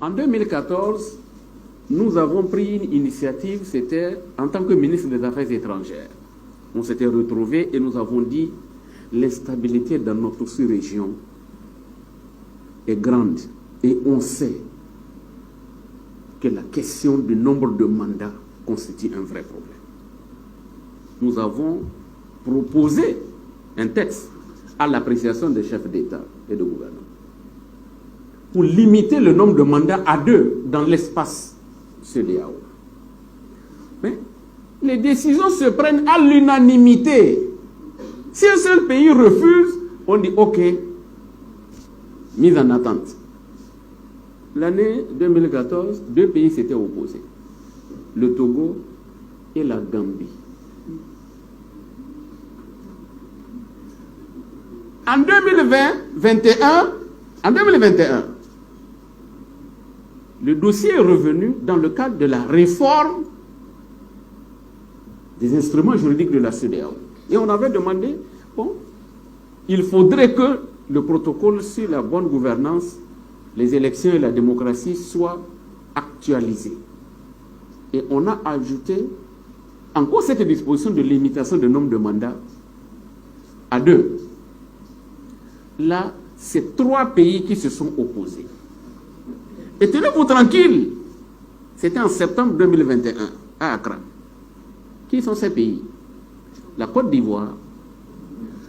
En 2014, nous avons pris une initiative, c'était en tant que ministre des Affaires étrangères. On s'était retrouvés et nous avons dit l'instabilité dans notre sous-région est grande et on sait que la question du nombre de mandats constitue un vrai problème. Nous avons proposé un texte à l'appréciation des chefs d'État et de gouvernement pour limiter le nombre de mandats à 2 dans l'espace CEDEAO. Mais les décisions se prennent à l'unanimité. Si un seul pays refuse, on dit OK, mise en attente. L'année 2014, 2 pays s'étaient opposés, le Togo et la Gambie. En 2021, le dossier est revenu dans le cadre de la réforme des instruments juridiques de la CEDEAO. Et on avait demandé, bon, il faudrait que le protocole sur la bonne gouvernance, les élections et la démocratie soient actualisés. Et on a ajouté encore cette disposition de limitation du nombre de mandats à 2. Là, c'est 3 pays qui se sont opposés. Et tenez-vous tranquille, c'était en septembre 2021 à Accra. Qui sont ces pays? La Côte d'Ivoire,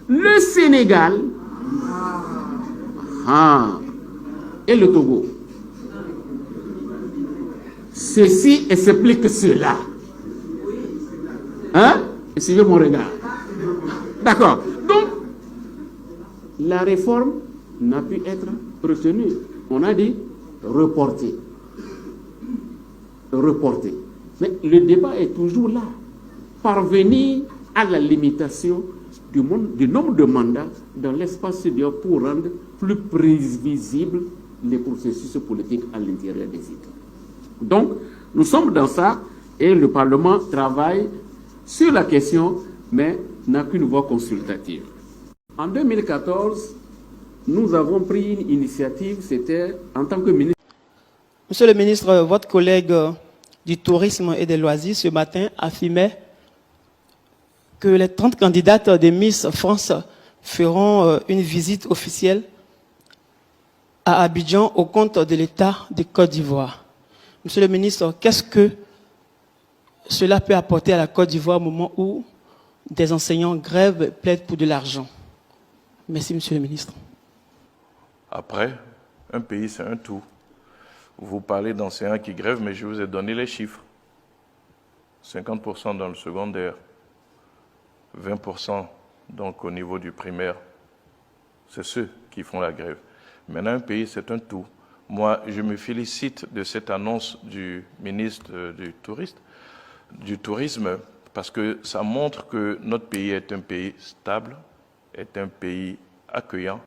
le Sénégal et le Togo. Ceci explique cela. Hein? Suivez mon regard. D'accord. Donc, la réforme n'a pu être retenue. On a dit reporter. Reporter. Mais le débat est toujours là. Parvenir à la limitation du nombre de mandats dans l'espace CEDEAO pour rendre plus prévisibles les processus politiques à l'intérieur des États. Donc, nous sommes dans ça et le Parlement travaille sur la question, mais n'a qu'une voix consultative. En 2014, nous avons pris une initiative, c'était en tant que ministre. Monsieur le ministre, votre collègue du tourisme et des loisirs ce matin affirmait que les 30 candidates des Miss France feront une visite officielle à Abidjan au compte de l'État de Côte d'Ivoire. Monsieur le ministre, qu'est-ce que cela peut apporter à la Côte d'Ivoire au moment où des enseignants grèvent et plaident pour de l'argent? Merci, monsieur le ministre. Après, un pays, c'est un tout. Vous parlez d'enseignants qui grèvent, mais je vous ai donné les chiffres. 50% dans le secondaire, 20% donc au niveau du primaire. C'est ceux qui font la grève. Maintenant, un pays, c'est un tout. Moi, je me félicite de cette annonce du ministre du Tourisme, parce que ça montre que notre pays est un pays stable, est un pays accueillant,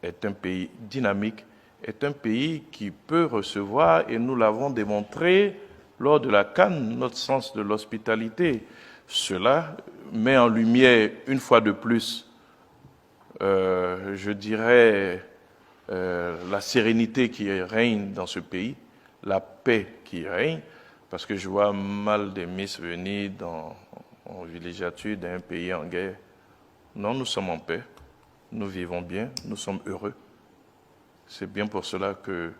est un pays dynamique, est un pays qui peut recevoir, et nous l'avons démontré lors de la CAN, notre sens de l'hospitalité. Cela met en lumière, une fois de plus, je dirais, la sérénité qui règne dans ce pays, la paix qui règne, parce que je vois mal des Miss venir en villégiature d'un pays en guerre. Non, nous sommes en paix, nous vivons bien, nous sommes heureux. C'est bien pour cela que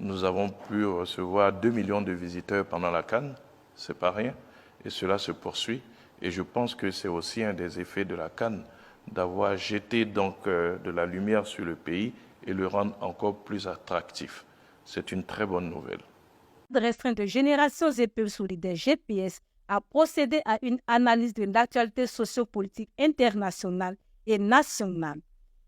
nous avons pu recevoir 2 millions de visiteurs pendant la CAN, c'est pas rien, et cela se poursuit. Et je pense que c'est aussi un des effets de la CAN, d'avoir jeté donc de la lumière sur le pays et le rendre encore plus attractif. C'est une très bonne nouvelle. De restreinte de Générations et Peuples Solidaires GPS a procédé à une analyse de l'actualité sociopolitique internationale et nationale.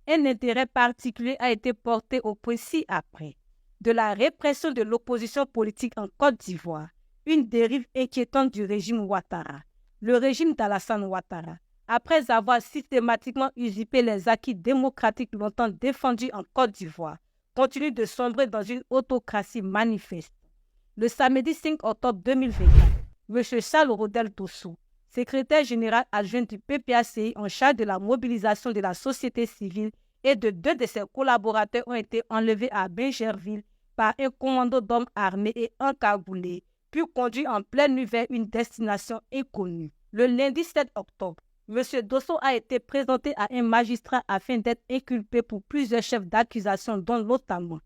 Un intérêt particulier a été porté au point ci-après. De la répression de l'opposition politique en Côte d'Ivoire, une dérive inquiétante du régime Ouattara. Le régime d'Alassane Ouattara, après avoir systématiquement usurpé les acquis démocratiques longtemps défendus en Côte d'Ivoire, continue de sombrer dans une autocratie manifeste. Le samedi 5 octobre 2024, M. Charles Rodel Tossou, secrétaire général adjoint du PPACI en charge de la mobilisation de la société civile et de 2 de ses collaborateurs ont été enlevés à Bingerville par un commando d'hommes armés et encagoulés, puis conduit en pleine nuit vers une destination inconnue. Le lundi 7 octobre, M. Dosso a été présenté à un magistrat afin d'être inculpé pour plusieurs chefs d'accusation, dont notamment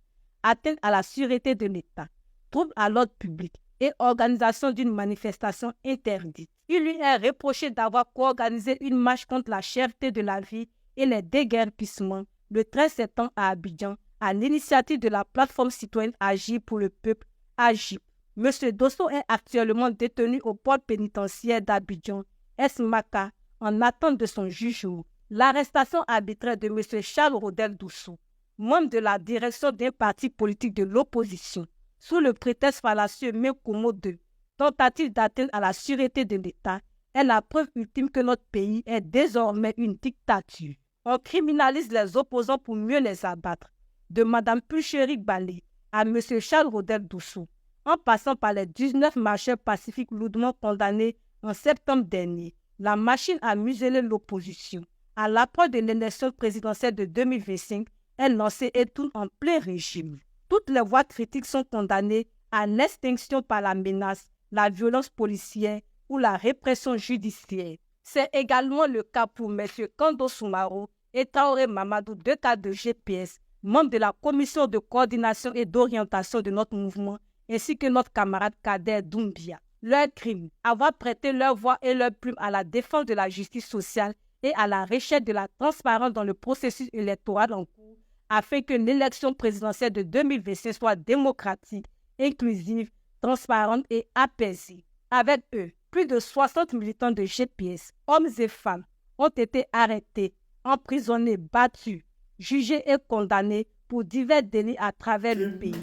atteinte à la sûreté de l'État, trouble à l'ordre public et organisation d'une manifestation interdite. Il lui est reproché d'avoir co-organisé une marche contre la cherté de la vie et les déguerpissements le 13 septembre à Abidjan, à l'initiative de la plateforme citoyenne Agir pour le peuple, AGIP. M. Dosso est actuellement détenu au port pénitentiaire d'Abidjan, Esmaka, en attente de son jugement. L'arrestation arbitraire de M. Charles Rodel Doussou, membre de la direction d'un parti politique de l'opposition, sous le prétexte fallacieux Mekomo 2, tentative d'atteindre à la sûreté de l'État, est la preuve ultime que notre pays est désormais une dictature. On criminalise les opposants pour mieux les abattre, de Mme Pulchérie Balé à M. Charles Rodel Doussou, en passant par les 19 marcheurs pacifiques lourdement condamnés en septembre dernier. La machine à museler l'opposition, à l'approche de l'élection présidentielle de 2025, est lancée et tourne en plein régime. Toutes les voix critiques sont condamnées à l'extinction par la menace, la violence policière ou la répression judiciaire. C'est également le cas pour M. Kando Soumaro et Traoré Mamadou, deux cadres de GPS, membres de la commission de coordination et d'orientation de notre mouvement, ainsi que notre camarade Kader Doumbia. Leur crime, avoir prêté leur voix et leur plume à la défense de la justice sociale et à la recherche de la transparence dans le processus électoral en cours, afin que l'élection présidentielle de 2025 soit démocratique, inclusive, transparente et apaisée. Avec eux, plus de 60 militants de GPS, hommes et femmes, ont été arrêtés, emprisonnés, battus, jugés et condamnés pour divers délits à travers le pays.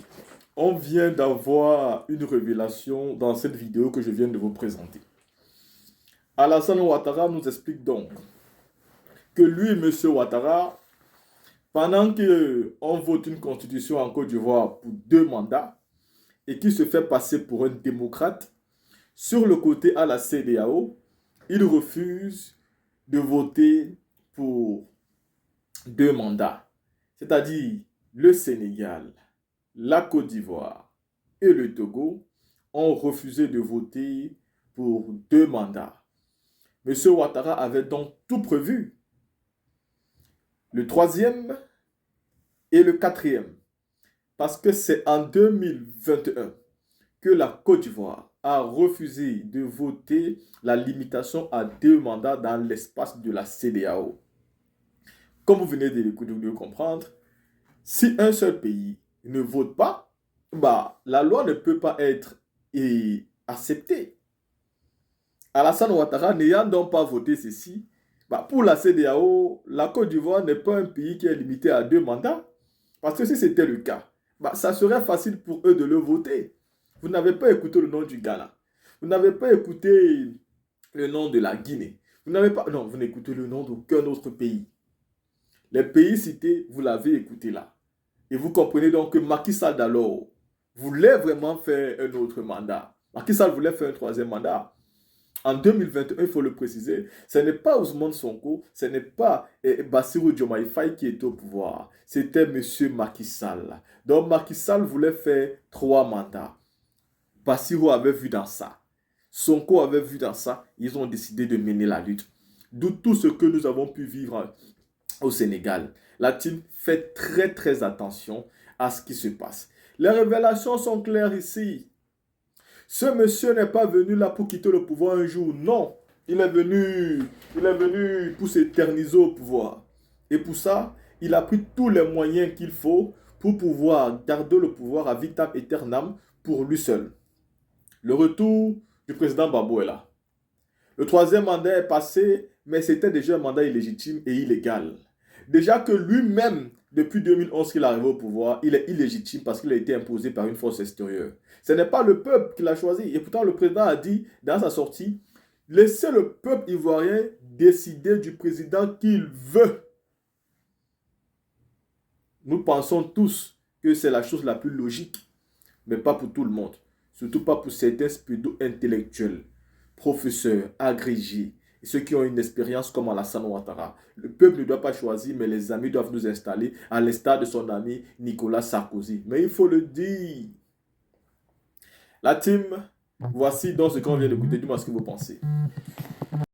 On vient d'avoir une révélation dans cette vidéo que je viens de vous présenter. Alassane Ouattara nous explique donc que lui, M. Ouattara, pendant qu'on vote une constitution en Côte d'Ivoire pour 2 mandats et qu'il se fait passer pour un démocrate, sur le côté à la CEDEAO, il refuse de voter pour 2 mandats. C'est-à-dire le Sénégal, la Côte d'Ivoire et le Togo ont refusé de voter pour 2 mandats. M. Ouattara avait donc tout prévu. Le 3e et le 4e. Parce que c'est en 2021 que la Côte d'Ivoire a refusé de voter la limitation à 2 mandats dans l'espace de la CEDEAO. Comme vous venez de le comprendre, si un seul pays ne vote pas, la loi ne peut pas être acceptée. Alassane Ouattara n'ayant donc pas voté ceci, pour la CEDEAO, la Côte d'Ivoire n'est pas un pays qui est limité à 2 mandats. Parce que si c'était le cas, ça serait facile pour eux de le voter. Vous n'avez pas écouté le nom du Ghana. Vous n'avez pas écouté le nom de la Guinée. Vous n'écoutez le nom d'aucun autre pays. Les pays cités, vous l'avez écouté là. Et vous comprenez donc que Macky Sall d'alors voulait vraiment faire un autre mandat. Macky Sall voulait faire un 3e mandat. En 2021, il faut le préciser, ce n'est pas Ousmane Sonko, ce n'est pas Bassirou Diomaye Faye qui est au pouvoir. C'était M. Macky Sall. Donc Macky Sall voulait faire 3 mandats. Bassirou avait vu dans ça. Sonko avait vu dans ça. Ils ont décidé de mener la lutte. D'où tout ce que nous avons pu vivre au Sénégal. La team fait très très attention à ce qui se passe. Les révélations sont claires ici. Ce monsieur n'est pas venu là pour quitter le pouvoir un jour. Non, il est venu pour s'éterniser au pouvoir. Et pour ça, il a pris tous les moyens qu'il faut pour pouvoir garder le pouvoir à vitam aeternam pour lui seul. Le retour du président Babou est là. Le 3e mandat est passé, mais c'était déjà un mandat illégitime et illégal. Déjà que lui-même, depuis 2011 qu'il est arrivé au pouvoir, il est illégitime parce qu'il a été imposé par une force extérieure. Ce n'est pas le peuple qui l'a choisi. Et pourtant, le président a dit dans sa sortie, laissez le peuple ivoirien décider du président qu'il veut. Nous pensons tous que c'est la chose la plus logique, mais pas pour tout le monde. Surtout pas pour certains pseudo-intellectuels, professeurs, agrégés, et ceux qui ont une expérience comme Alassane Ouattara. Le peuple ne doit pas choisir, mais les amis doivent nous installer, à l'instar de son ami Nicolas Sarkozy. Mais il faut le dire. La team, voici donc ce qu'on vient d'écouter. Dis-moi ce que vous pensez.